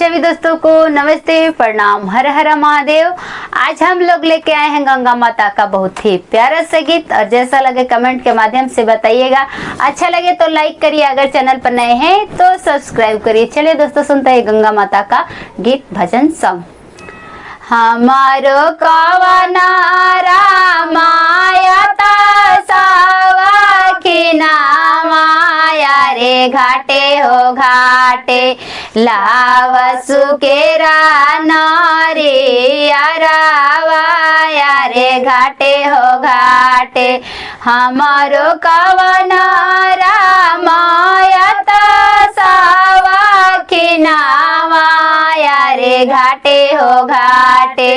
सभी दोस्तों को नमस्ते, प्रणाम, हर हर महादेव। आज हम लोग लेके आए हैं गंगा माता का बहुत ही प्यारा सा गीत, और जैसा लगे कमेंट के माध्यम से बताइएगा। अच्छा लगे तो लाइक करिए, अगर चैनल पर नए हैं तो सब्सक्राइब करिए। चलिए दोस्तों, सुनते हैं गंगा माता का गीत भजन सॉन्ग। हमारो कवना रामाया सावा खिनामाया रे घाटे हो घाटे लाव सुकेरा नारिया रावाया रे घाटे हो घाटे। हमारो कवना रामाया सावा खिनामाया रे घाटे हो घाटे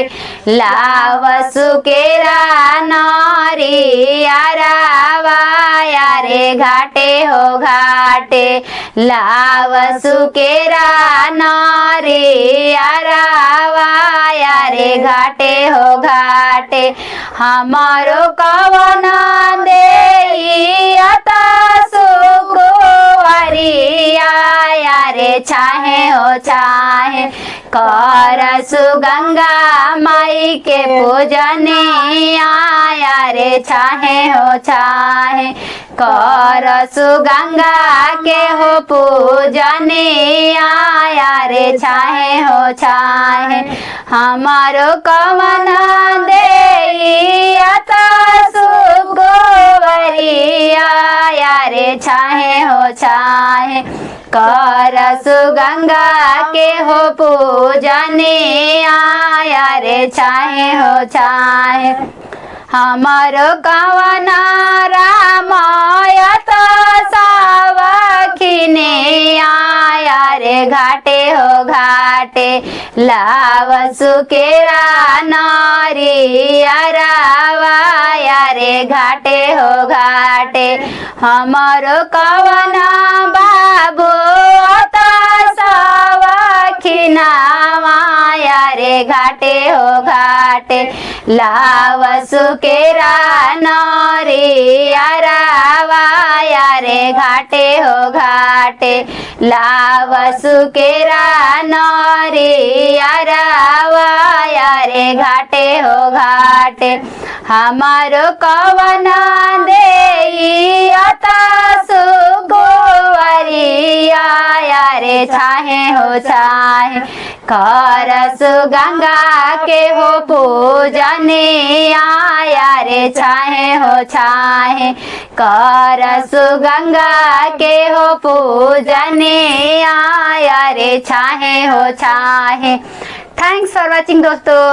लाव सुकेरा नारिया रावाया रे घाटे हो घाटे लाव सुकेरा नारिया रावाया रे घाटे हो घाटे। हमारो कवना देइयता सुकुवरिया रे चाहे हो चाहे करसु गंगा माई के पूजने आया रे चाहे हो चाहे करसु गंगा के हो पूजने आया रे चाहे हो चाहे। हमारो कवना देइयता सुकुवरिया रे चाहे हो चाहे करसु गंगा के हो पूजने आया रे चाहे हो चाहे। हमारो कवना रामायत सावखिने आया रे घाटे हो घाटे लाव सुकेरा नारिया रावाया रे घाटे हो घाटे। हमारो कवना बाबू सावखिना माया रे घाटे हो घाटे लाव सुकेरा नारिया रावाया रे घाटे हो घाटे लाव सुकेरा नारिया रावाया रे घाटे हो घाटे। हमारो कवना देइयता सुकुवरिया रे चाहे हो चाहे करसु गंगा के हो पूजने आया रे चाहे हो चाहे करसु गंगा के हो पूजने आया रे चाहे हो चाहे। थैंक्स फॉर वॉचिंग दोस्तों।